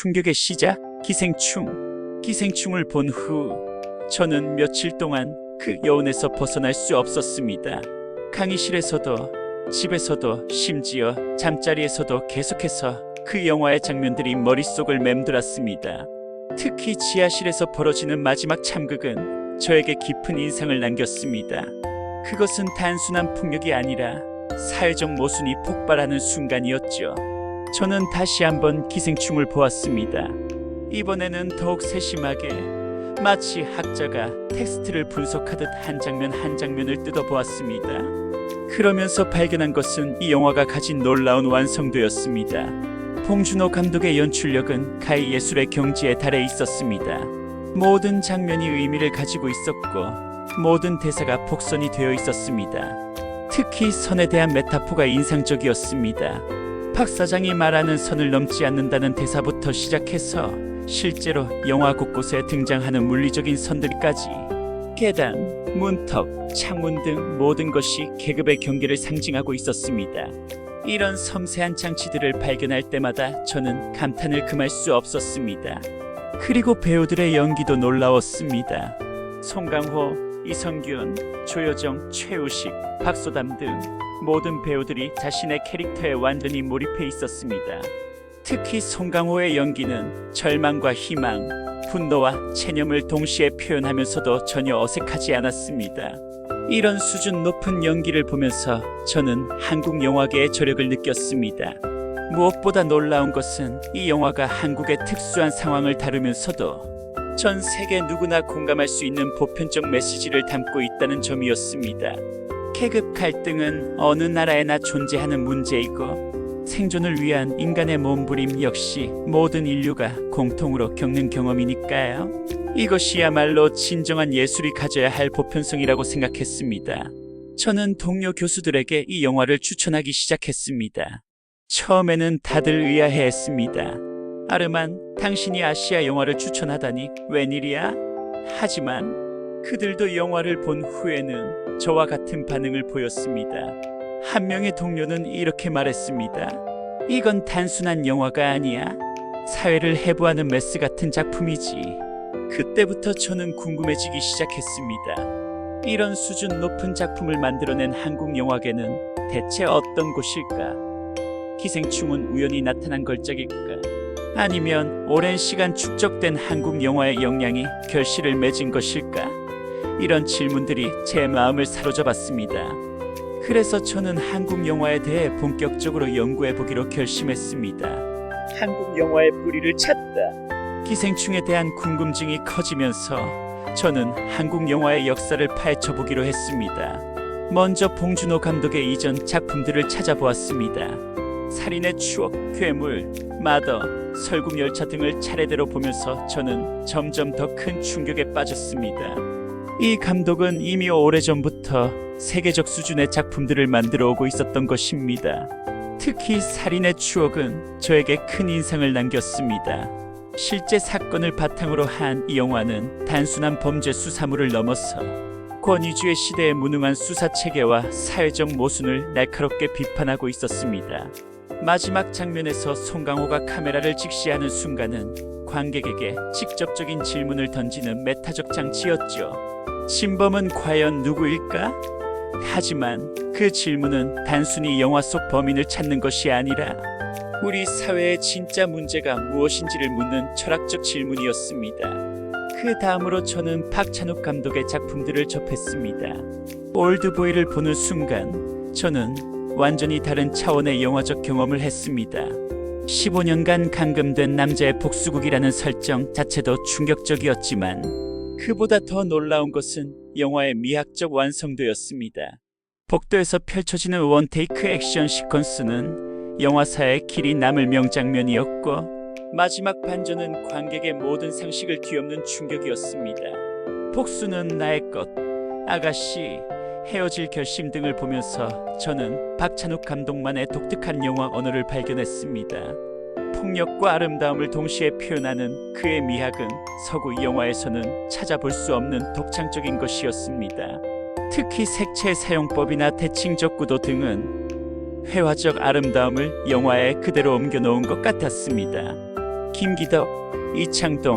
충격의 시작, 기생충. 기생충을 본 후 저는 며칠 동안 그 여운에서 벗어날 수 없었습니다. 강의실에서도 집에서도 심지어 잠자리에서도 계속해서 그 영화의 장면들이 머릿속을 맴돌았습니다. 특히 지하실에서 벌어지는 마지막 참극은 저에게 깊은 인상을 남겼습니다. 그것은 단순한 폭력이 아니라 사회적 모순이 폭발하는 순간이었죠. 저는 다시 한번 기생충을 보았습니다. 이번에는 더욱 세심하게, 마치 학자가 텍스트를 분석하듯 한 장면 한 장면을 뜯어보았습니다. 그러면서 발견한 것은 이 영화가 가진 놀라운 완성도였습니다. 봉준호 감독의 연출력은 가히 예술의 경지에 달해 있었습니다. 모든 장면이 의미를 가지고 있었고 모든 대사가 복선이 되어 있었습니다. 특히 선에 대한 메타포가 인상적이었습니다. 박 사장이 말하는 선을 넘지 않는다는 대사부터 시작해서 실제로 영화 곳곳에 등장하는 물리적인 선들까지, 계단, 문턱, 창문 등 모든 것이 계급의 경계를 상징하고 있었습니다. 이런 섬세한 장치들을 발견할 때마다 저는 감탄을 금할 수 없었습니다. 그리고 배우들의 연기도 놀라웠습니다. 송강호, 이성균, 조여정, 최우식, 박소담 등 모든 배우들이 자신의 캐릭터에 완전히 몰입해 있었습니다. 특히 송강호의 연기는 절망과 희망, 분노와 체념을 동시에 표현하면서도 전혀 어색하지 않았습니다. 이런 수준 높은 연기를 보면서 저는 한국 영화계의 저력을 느꼈습니다. 무엇보다 놀라운 것은 이 영화가 한국의 특수한 상황을 다루면서도 전 세계 누구나 공감할 수 있는 보편적 메시지를 담고 있다는 점이었습니다. 계급 갈등은 어느 나라에나 존재하는 문제이고 생존을 위한 인간의 몸부림 역시 모든 인류가 공통으로 겪는 경험이니까요. 이것이야말로 진정한 예술이 가져야 할 보편성이라고 생각했습니다. 저는 동료 교수들에게 이 영화를 추천하기 시작했습니다. 처음에는 다들 의아해했습니다. 아르만, 당신이 아시아 영화를 추천하다니 웬일이야? 하지만 그들도 영화를 본 후에는 저와 같은 반응을 보였습니다. 한 명의 동료는 이렇게 말했습니다. 이건 단순한 영화가 아니야. 사회를 해부하는 메스 같은 작품이지. 그때부터 저는 궁금해지기 시작했습니다. 이런 수준 높은 작품을 만들어낸 한국 영화계는 대체 어떤 곳일까? 기생충은 우연히 나타난 걸작일까? 아니면 오랜 시간 축적된 한국 영화의 역량이 결실을 맺은 것일까? 이런 질문들이 제 마음을 사로잡았습니다. 그래서 저는 한국 영화에 대해 본격적으로 연구해보기로 결심했습니다. 한국 영화의 뿌리를 찾다. 기생충에 대한 궁금증이 커지면서 저는 한국 영화의 역사를 파헤쳐보기로 했습니다. 먼저 봉준호 감독의 이전 작품들을 찾아보았습니다. 살인의 추억, 괴물, 마더, 설국열차 등을 차례대로 보면서 저는 점점 더 큰 충격에 빠졌습니다. 이 감독은 이미 오래전부터 세계적 수준의 작품들을 만들어 오고 있었던 것입니다. 특히 살인의 추억은 저에게 큰 인상을 남겼습니다. 실제 사건을 바탕으로 한 이 영화는 단순한 범죄 수사물을 넘어서 권위주의 시대의 무능한 수사체계와 사회적 모순을 날카롭게 비판하고 있었습니다. 마지막 장면에서 송강호가 카메라를 직시하는 순간은 관객에게 직접적인 질문을 던지는 메타적 장치였죠. 진범은 과연 누구일까? 하지만 그 질문은 단순히 영화 속 범인을 찾는 것이 아니라 우리 사회의 진짜 문제가 무엇인지를 묻는 철학적 질문이었습니다. 그 다음으로 저는 박찬욱 감독의 작품들을 접했습니다. 올드보이를 보는 순간 저는 완전히 다른 차원의 영화적 경험을 했습니다. 15년간 감금된 남자의 복수극이라는 설정 자체도 충격적이었지만 그보다 더 놀라운 것은 영화의 미학적 완성도였습니다. 복도에서 펼쳐지는 원테이크 액션 시퀀스는 영화사에 길이 남을 명장면이었고 마지막 반전은 관객의 모든 상식을 뒤엎는 충격이었습니다. 복수는 나의 것, 아가씨, 헤어질 결심 등을 보면서 저는 박찬욱 감독만의 독특한 영화 언어를 발견했습니다. 폭력과 아름다움을 동시에 표현하는 그의 미학은 서구 영화에서는 찾아볼 수 없는 독창적인 것이었습니다. 특히 색채 사용법이나 대칭적 구도 등은 회화적 아름다움을 영화에 그대로 옮겨놓은 것 같았습니다. 김기덕, 이창동,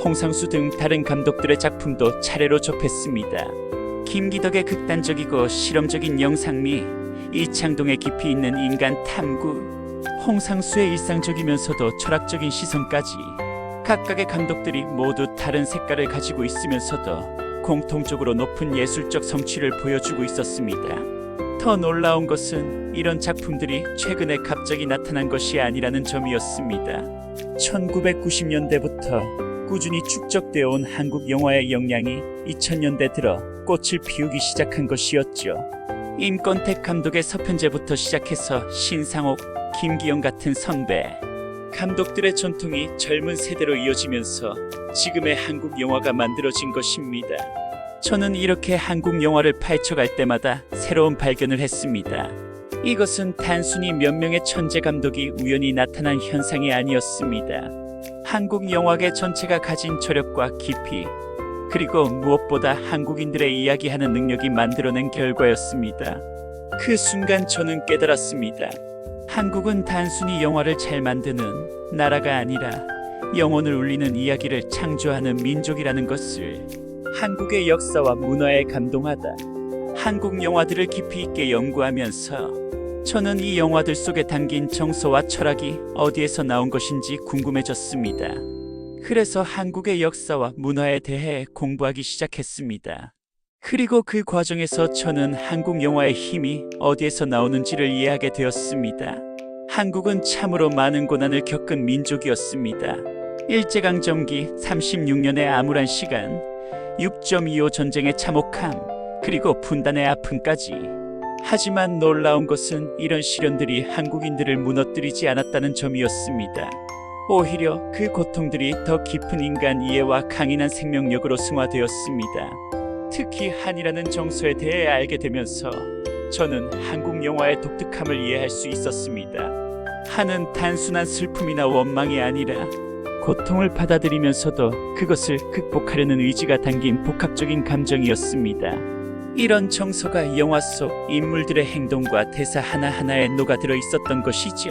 홍상수 등 다른 감독들의 작품도 차례로 접했습니다. 김기덕의 극단적이고 실험적인 영상미, 이창동의 깊이 있는 인간 탐구, 홍상수의 일상적이면서도 철학적인 시선까지 각각의 감독들이 모두 다른 색깔을 가지고 있으면서도 공통적으로 높은 예술적 성취를 보여주고 있었습니다. 더 놀라운 것은 이런 작품들이 최근에 갑자기 나타난 것이 아니라는 점이었습니다. 1990년대부터 꾸준히 축적되어 온 한국 영화의 역량이 2000년대 들어 꽃을 피우기 시작한 것이었죠. 임권택 감독의 서편제부터 시작해서 신상옥, 김기영 같은 선배 감독들의 전통이 젊은 세대로 이어지면서 지금의 한국 영화가 만들어진 것입니다. 저는 이렇게 한국 영화를 파헤쳐갈 때마다 새로운 발견을 했습니다. 이것은 단순히 몇 명의 천재 감독이 우연히 나타난 현상이 아니었습니다. 한국 영화계 전체가 가진 저력과 깊이, 그리고 무엇보다 한국인들의 이야기하는 능력이 만들어낸 결과였습니다. 그 순간 저는 깨달았습니다. 한국은 단순히 영화를 잘 만드는 나라가 아니라 영혼을 울리는 이야기를 창조하는 민족이라는 것을, 한국의 역사와 문화에 감동하다 한국 영화들을 깊이 있게 연구하면서 저는 이 영화들 속에 담긴 정서와 철학이 어디에서 나온 것인지 궁금해졌습니다. 그래서 한국의 역사와 문화에 대해 공부하기 시작했습니다. 그리고 그 과정에서 저는 한국 영화의 힘이 어디에서 나오는지를 이해하게 되었습니다. 한국은 참으로 많은 고난을 겪은 민족이었습니다. 일제강점기 36년의 암울한 시간, 6.25 전쟁의 참혹함, 그리고 분단의 아픔까지. 하지만 놀라운 것은 이런 시련들이 한국인들을 무너뜨리지 않았다는 점이었습니다. 오히려 그 고통들이 더 깊은 인간 이해와 강인한 생명력으로 승화되었습니다. 특히 한이라는 정서에 대해 알게 되면서 저는 한국 영화의 독특함을 이해할 수 있었습니다. 한은 단순한 슬픔이나 원망이 아니라 고통을 받아들이면서도 그것을 극복하려는 의지가 담긴 복합적인 감정이었습니다. 이런 정서가 영화 속 인물들의 행동과 대사 하나하나에 녹아들어 있었던 것이죠.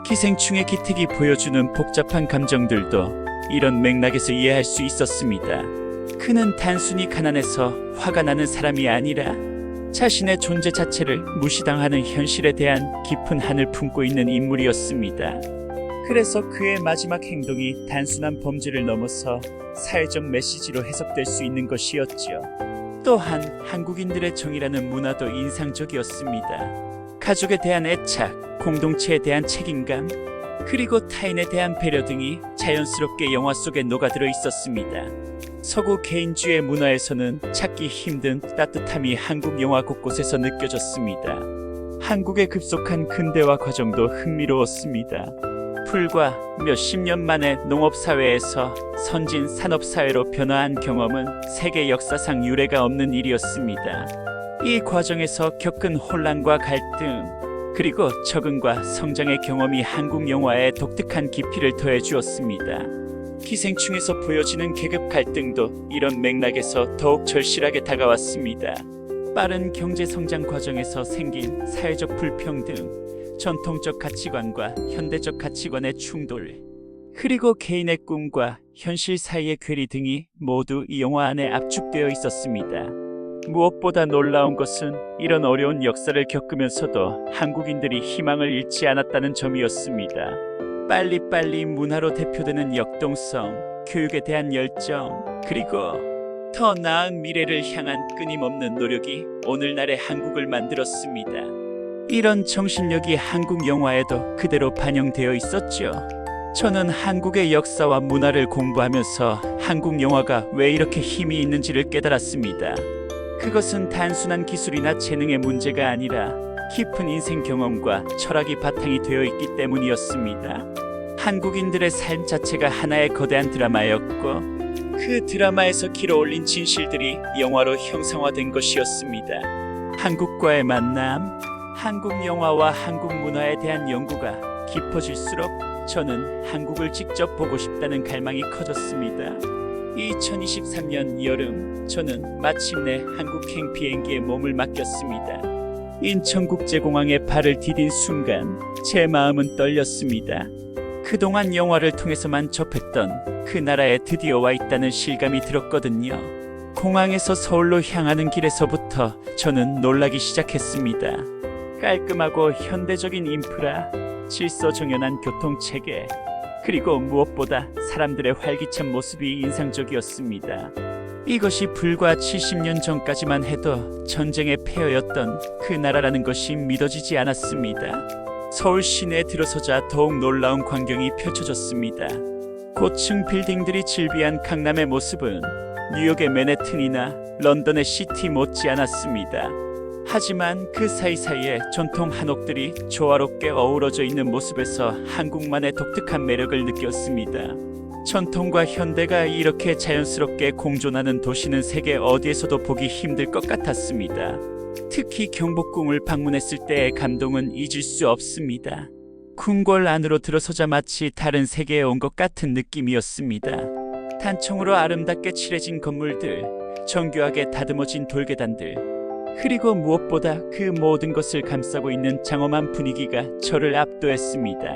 기생충의 기택이 보여주는 복잡한 감정들도 이런 맥락에서 이해할 수 있었습니다. 그는 단순히 가난해서 화가 나는 사람이 아니라 자신의 존재 자체를 무시당하는 현실에 대한 깊은 한을 품고 있는 인물이었습니다. 그래서 그의 마지막 행동이 단순한 범죄를 넘어서 사회적 메시지로 해석될 수 있는 것이었죠. 또한 한국인들의 정이라는 문화도 인상적이었습니다. 가족에 대한 애착, 공동체에 대한 책임감, 그리고 타인에 대한 배려 등이 자연스럽게 영화 속에 녹아들어 있었습니다. 서구 개인주의 문화에서는 찾기 힘든 따뜻함이 한국 영화 곳곳에서 느껴졌습니다. 한국의 급속한 근대화 과정도 흥미로웠습니다. 불과 몇십 년 만에 농업사회에서 선진 산업사회로 변화한 경험은 세계 역사상 유례가 없는 일이었습니다. 이 과정에서 겪은 혼란과 갈등, 그리고 적응과 성장의 경험이 한국 영화에 독특한 깊이를 더해 주었습니다. 기생충에서 보여지는 계급 갈등도 이런 맥락에서 더욱 절실하게 다가왔습니다. 빠른 경제 성장 과정에서 생긴 사회적 불평등, 전통적 가치관과 현대적 가치관의 충돌, 그리고 개인의 꿈과 현실 사이의 괴리 등이 모두 이 영화 안에 압축되어 있었습니다. 무엇보다 놀라운 것은 이런 어려운 역사를 겪으면서도 한국인들이 희망을 잃지 않았다는 점이었습니다. 빨리빨리 문화로 대표되는 역동성, 교육에 대한 열정, 그리고 더 나은 미래를 향한 끊임없는 노력이 오늘날의 한국을 만들었습니다. 이런 정신력이 한국 영화에도 그대로 반영되어 있었죠. 저는 한국의 역사와 문화를 공부하면서 한국 영화가 왜 이렇게 힘이 있는지를 깨달았습니다. 그것은 단순한 기술이나 재능의 문제가 아니라 깊은 인생 경험과 철학이 바탕이 되어 있기 때문이었습니다. 한국인들의 삶 자체가 하나의 거대한 드라마였고, 그 드라마에서 길어올린 진실들이 영화로 형상화된 것이었습니다. 한국과의 만남, 한국 영화와 한국 문화에 대한 연구가 깊어질수록 저는 한국을 직접 보고 싶다는 갈망이 커졌습니다. 2023년 여름, 저는 마침내 한국행 비행기에 몸을 맡겼습니다. 인천국제공항에 발을 디딘 순간 제 마음은 떨렸습니다. 그동안 영화를 통해서만 접했던 그 나라에 드디어 와 있다는 실감이 들었거든요. 공항에서 서울로 향하는 길에서부터 저는 놀라기 시작했습니다. 깔끔하고 현대적인 인프라, 질서정연한 교통체계, 그리고 무엇보다 사람들의 활기찬 모습이 인상적이었습니다. 이것이 불과 70년 전까지만 해도 전쟁의 폐허였던 그 나라라는 것이 믿어지지 않았습니다. 서울 시내에 들어서자 더욱 놀라운 광경이 펼쳐졌습니다. 고층 빌딩들이 질비한 강남의 모습은 뉴욕의 맨해튼이나 런던의 시티 못지않았습니다. 하지만 그 사이사이에 전통 한옥들이 조화롭게 어우러져 있는 모습에서 한국만의 독특한 매력을 느꼈습니다. 전통과 현대가 이렇게 자연스럽게 공존하는 도시는 세계 어디에서도 보기 힘들 것 같았습니다. 특히 경복궁을 방문했을 때의 감동은 잊을 수 없습니다. 궁궐 안으로 들어서자 마치 다른 세계에 온 것 같은 느낌이었습니다. 단청으로 아름답게 칠해진 건물들, 정교하게 다듬어진 돌계단들, 그리고 무엇보다 그 모든 것을 감싸고 있는 장엄한 분위기가 저를 압도했습니다.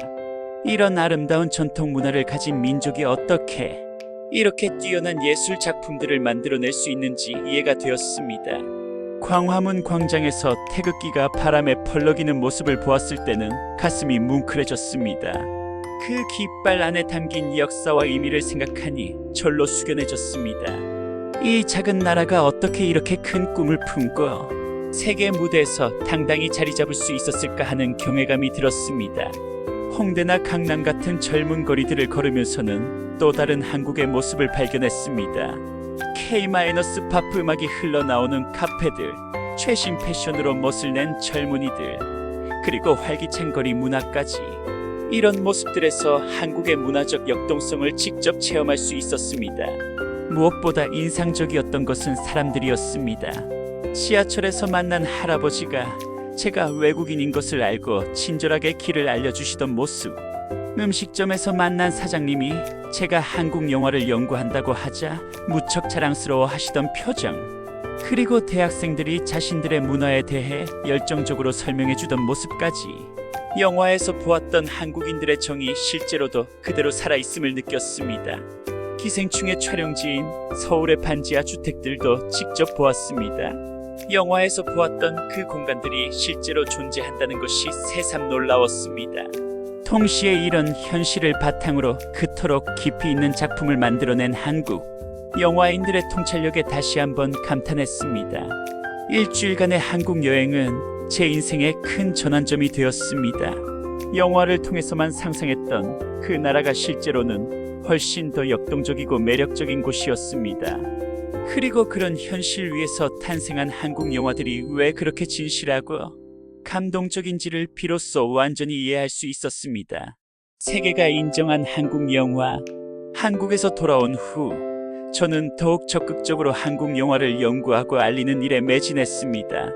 이런 아름다운 전통 문화를 가진 민족이 어떻게 이렇게 뛰어난 예술 작품들을 만들어낼 수 있는지 이해가 되었습니다. 광화문 광장에서 태극기가 바람에 펄럭이는 모습을 보았을 때는 가슴이 뭉클해졌습니다. 그 깃발 안에 담긴 역사와 의미를 생각하니 절로 숙연해졌습니다. 이 작은 나라가 어떻게 이렇게 큰 꿈을 품고 세계 무대에서 당당히 자리 잡을 수 있었을까 하는 경외감이 들었습니다. 홍대나 강남 같은 젊은 거리들을 걸으면서는 또 다른 한국의 모습을 발견했습니다. K-팝 음악이 흘러나오는 카페들, 최신 패션으로 멋을 낸 젊은이들, 그리고 활기찬 거리 문화까지. 이런 모습들에서 한국의 문화적 역동성을 직접 체험할 수 있었습니다. 무엇보다 인상적이었던 것은 사람들이었습니다. 지하철에서 만난 할아버지가 제가 외국인인 것을 알고 친절하게 길을 알려주시던 모습, 음식점에서 만난 사장님이 제가 한국 영화를 연구한다고 하자 무척 자랑스러워 하시던 표정, 그리고 대학생들이 자신들의 문화에 대해 열정적으로 설명해주던 모습까지. 영화에서 보았던 한국인들의 정이 실제로도 그대로 살아있음을 느꼈습니다. 기생충의 촬영지인 서울의 반지하 주택들도 직접 보았습니다. 영화에서 보았던 그 공간들이 실제로 존재한다는 것이 새삼 놀라웠습니다. 동시에 이런 현실을 바탕으로 그토록 깊이 있는 작품을 만들어낸 한국 영화인들의 통찰력에 다시 한번 감탄했습니다. 일주일간의 한국 여행은 제 인생의 큰 전환점이 되었습니다. 영화를 통해서만 상상했던 그 나라가 실제로는 훨씬 더 역동적이고 매력적인 곳이었습니다. 그리고 그런 현실 위에서 탄생한 한국 영화들이 왜 그렇게 진실하고 감동적인지를 비로소 완전히 이해할 수 있었습니다. 세계가 인정한 한국 영화, 한국에서 돌아온 후 저는 더욱 적극적으로 한국 영화를 연구하고 알리는 일에 매진했습니다.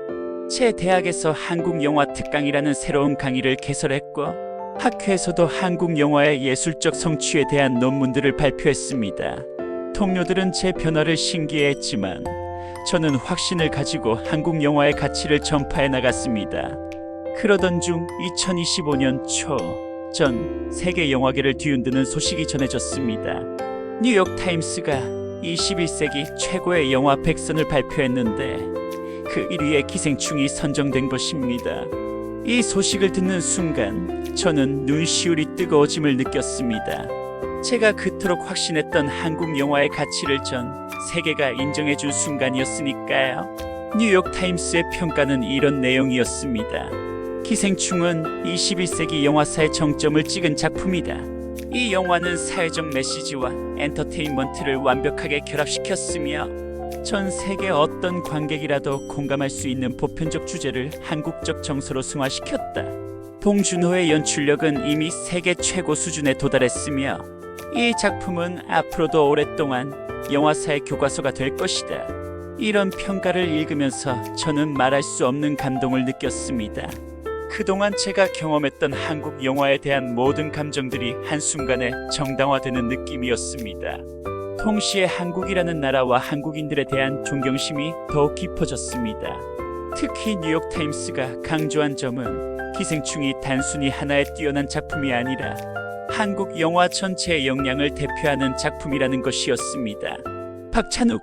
제 대학에서 한국 영화 특강이라는 새로운 강의를 개설했고 학회에서도 한국 영화의 예술적 성취에 대한 논문들을 발표했습니다. 동료들은 제 변화를 신기해했지만 저는 확신을 가지고 한국 영화의 가치를 전파해 나갔습니다. 그러던 중 2025년 초 전 세계 영화계를 뒤흔드는 소식이 전해졌습니다. 뉴욕 타임스가 21세기 최고의 영화 100선을 발표했는데 그 1위에 기생충이 선정된 것입니다. 이 소식을 듣는 순간 저는 눈시울이 뜨거워짐을 느꼈습니다. 제가 그토록 확신했던 한국 영화의 가치를 전 세계가 인정해준 순간이었으니까요. 뉴욕 타임스의 평가는 이런 내용이었습니다. 기생충은 21세기 영화사의 정점을 찍은 작품이다. 이 영화는 사회적 메시지와 엔터테인먼트를 완벽하게 결합시켰으며 전 세계 어떤 관객이라도 공감할 수 있는 보편적 주제를 한국적 정서로 승화시켰다. 봉준호의 연출력은 이미 세계 최고 수준에 도달했으며 이 작품은 앞으로도 오랫동안 영화사의 교과서가 될 것이다. 이런 평가를 읽으면서 저는 말할 수 없는 감동을 느꼈습니다. 그동안 제가 경험했던 한국 영화에 대한 모든 감정들이 한순간에 정당화되는 느낌이었습니다. 동시에 한국이라는 나라와 한국인들에 대한 존경심이 더욱 깊어졌습니다. 특히 뉴욕타임스가 강조한 점은 기생충이 단순히 하나의 뛰어난 작품이 아니라 한국 영화 전체의 역량을 대표하는 작품이라는 것이었습니다. 박찬욱